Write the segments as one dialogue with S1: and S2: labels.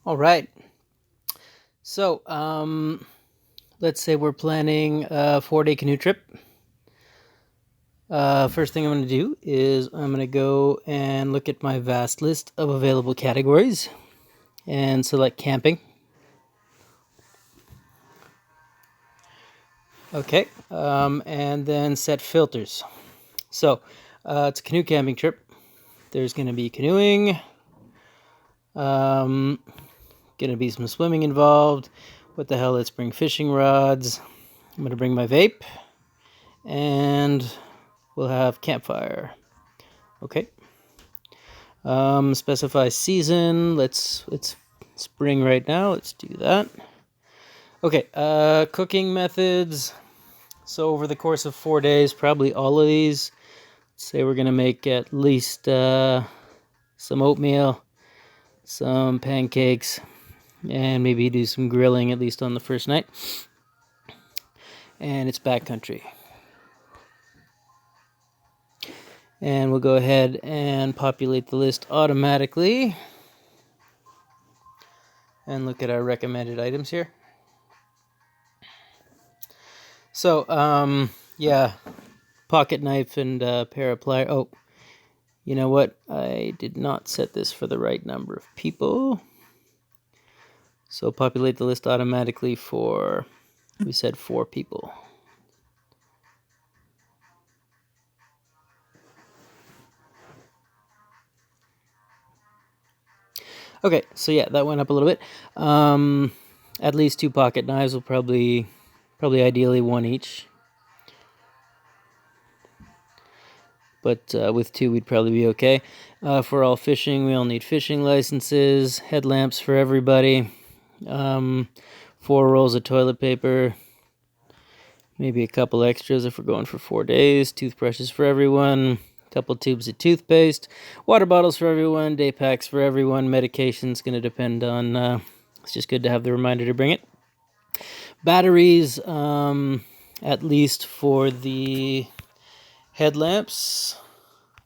S1: All right. So, let's say we're planning a 4-day canoe trip. First thing I'm going to do is I'm going to go and look at my vast list of available categories and select camping. Okay. And then set filters. So, it's a canoe camping trip. There's going to be canoeing, going to be some swimming involved. What the hell? Let's bring fishing rods. I'm going to bring my vape, and we'll have campfire. Okay. Specify season. It's spring right now. Let's do that. Okay. Cooking methods. So over the course of 4 days, probably all of these. Let's say we're gonna make at least some oatmeal, some pancakes, and maybe do some grilling at least on the first night. And it's backcountry. And we'll go ahead and populate the list automatically. And look at our recommended items here. So, yeah, pocket knife and a pair of pliers. Oh, you know what? I did not set this for the right number of people. So populate the list automatically for, we said 4 people. Okay, so yeah, that went up a little bit. At least 2 pocket knives will probably ideally 1 each. But with 2, we'd probably be okay. For all fishing, we all need fishing licenses, headlamps for everybody, 4 rolls of toilet paper, maybe a couple extras if we're going for 4 days, toothbrushes for everyone, a couple tubes of toothpaste, water bottles for everyone, day packs for everyone, medication's going to depend on, it's just good to have the reminder to bring it. Batteries, at least for the headlamps.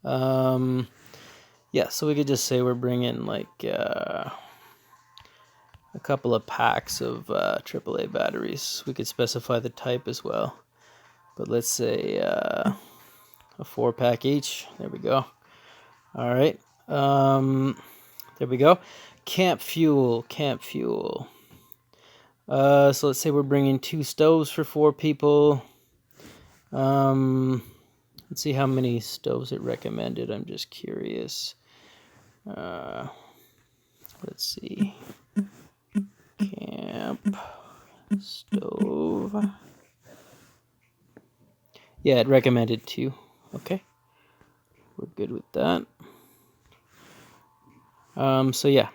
S1: Yeah, so we could just say we're bringing like a couple of packs of AAA batteries. We could specify the type as well, but let's say a 4-pack each. There we go. All right. There we go. Camp fuel. So let's say we're bringing 2 stoves for 4 people. Let's see how many stoves it recommended. I'm just curious. Let's see. Camp stove. Yeah, it recommended 2. Okay. We're good with that. So yeah.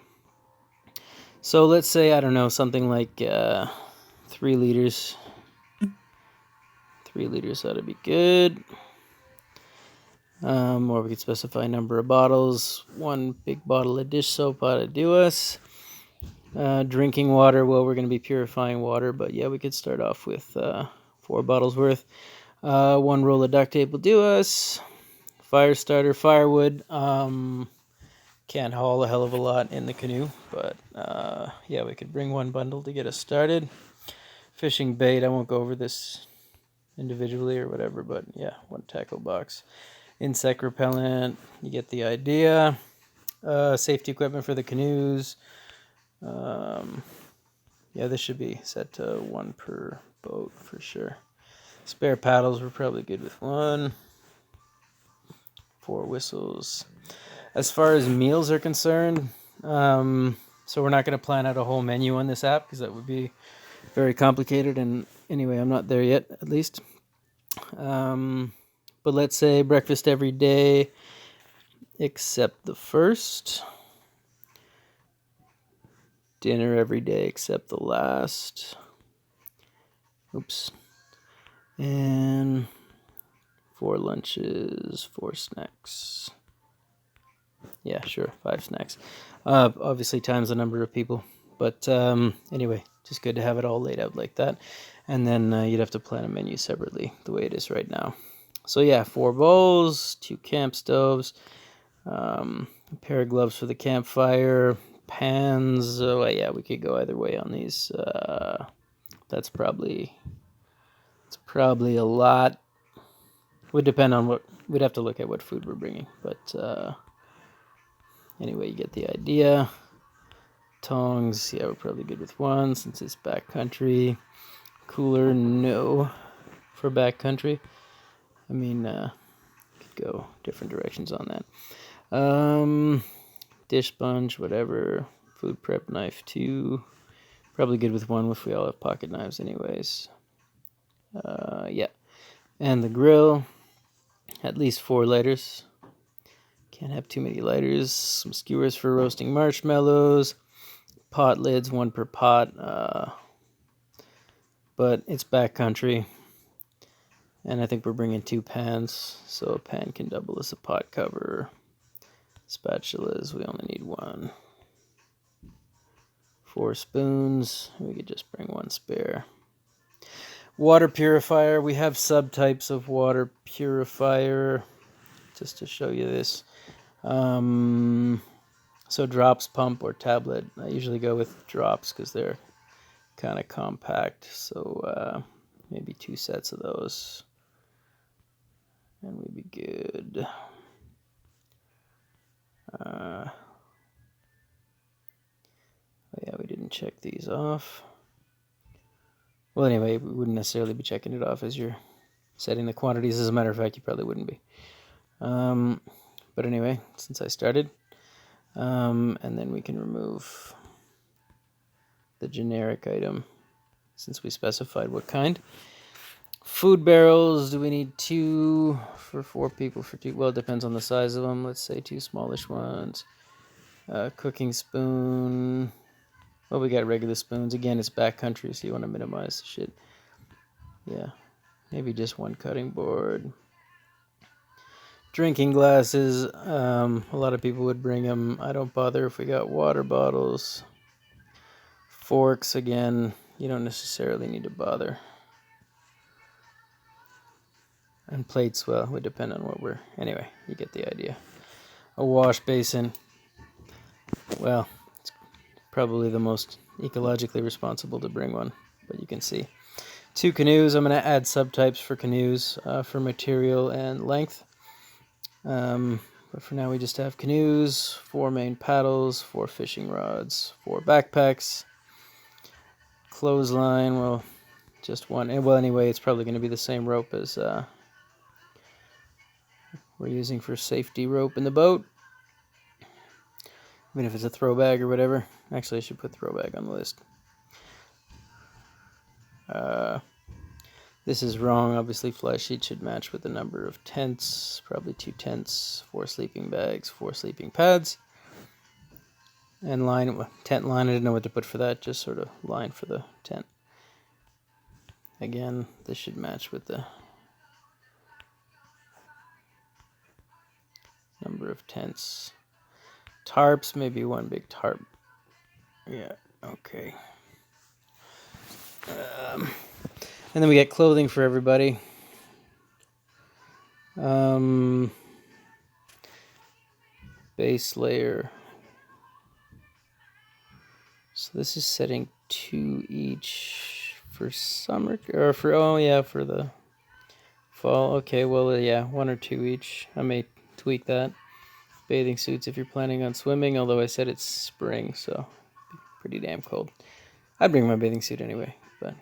S1: So let's say, I don't know, something like 3 liters. 3 liters ought to be good. Or we could specify number of bottles. 1 big bottle of dish soap ought to do us. Drinking water, well, we're going to be purifying water, but yeah, we could start off with 4 bottles worth. 1 roll of duct tape will do us. Fire starter, firewood. Can't haul a hell of a lot in the canoe, but yeah, we could bring 1 bundle to get us started. Fishing bait, I won't go over this individually or whatever, but yeah, 1 tackle box. Insect repellent, you get the idea. Safety equipment for the canoes. Yeah, this should be set to 1 per boat for sure. Spare paddles, we're probably good with 1. 4 whistles. As far as meals are concerned, so we're not going to plan out a whole menu on this app because that would be very complicated. And anyway, I'm not there yet, at least. But let's say breakfast every day except the first. Dinner every day except the last. Oops. And 4 lunches, 4 snacks. Yeah, sure, 5 snacks. Obviously times the number of people. But anyway, just good to have it all laid out like that. And then you'd have to plan a menu separately, the way it is right now. So yeah, 4 bowls, 2 camp stoves, a pair of gloves for the campfire, pans, well, yeah, we could go either way on these. It's probably a lot. Would depend on what, we'd have to look at what food we're bringing, but anyway, you get the idea. Tongs, yeah, we're probably good with one since it's backcountry. Cooler, no, for backcountry. I mean, could go different directions on that. Dish sponge, whatever. Food prep knife, 2. Probably good with 1 if we all have pocket knives anyways. Yeah. And the grill, at least 4 lighters. Can't have too many lighters. Some skewers for roasting marshmallows. Pot lids, 1 per pot. But it's backcountry. And I think we're bringing 2 pans, so a pan can double as a pot cover. Spatulas, we only need 1. 4 spoons, we could just bring 1 spare. Water purifier, we have subtypes of water purifier, just to show you this. So drops, pump, or tablet. I usually go with drops because they're kind of compact, so maybe 2 sets of those. And we'd be good. Oh yeah, we didn't check these off. Well, anyway, we wouldn't necessarily be checking it off as you're setting the quantities. As a matter of fact, you probably wouldn't be. But anyway, since I started, and then we can remove the generic item since we specified what kind. Food barrels, do we need 2 for 4 people? For 2, well, it depends on the size of them. Let's say 2 smallish ones. Cooking spoon. Well, we got regular spoons. Again, it's backcountry, so you want to minimize the shit. Yeah, maybe just 1 cutting board. Drinking glasses. A lot of people would bring them. I don't bother if we got water bottles. Forks, again, you don't necessarily need to bother. And plates, well, would depend on what we're... Anyway, you get the idea. A wash basin. Well, it's probably the most ecologically responsible to bring one, but you can see. 2 canoes. I'm going to add subtypes for canoes for material and length. But for now, we just have canoes, 4 main paddles, 4 fishing rods, 4 backpacks. Clothesline, well, just 1. Well, anyway, it's probably going to be the same rope as... we're using for safety rope in the boat. Even if it's a throw bag or whatever. Actually, I should put throw bag on the list. This is wrong. Obviously, fly sheet should match with the number of tents. Probably 2 tents, 4 sleeping bags, 4 sleeping pads. And tent line, I didn't know what to put for that. Just sort of line for the tent. Again, this should match with the number of tents. Tarps, maybe 1 big tarp. Yeah, okay. And then we get clothing for everybody. Base layer. So this is setting 2 each for summer, or for, oh yeah, for the fall. Okay, well, yeah, 1 or 2 each. I may tweak that. Bathing suits if you're planning on swimming, although I said it's spring, so pretty damn cold. I'd bring my bathing suit anyway, but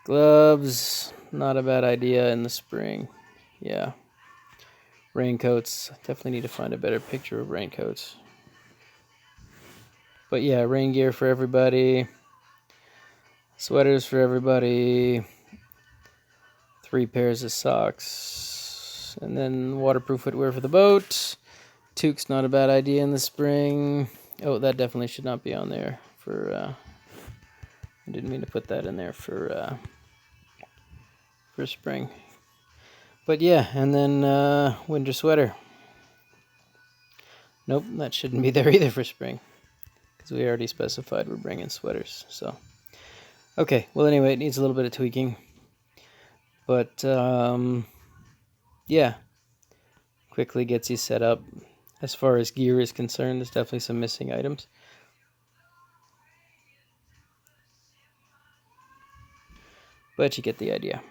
S1: gloves, not a bad idea in the spring. Yeah. Raincoats, definitely need to find a better picture of raincoats. But yeah, rain gear for everybody. Sweaters for everybody. 3 pairs of socks. And then waterproof footwear for the boat. Toque's not a bad idea in the spring. Oh, that definitely should not be on there for... I didn't mean to put that in there for spring. But yeah, and then winter sweater. Nope, that shouldn't be there either for spring. Because we already specified we're bringing sweaters, so... Okay, well anyway, it needs a little bit of tweaking. But, yeah. Quickly gets you set up. As far as gear is concerned, there's definitely some missing items. But you get the idea.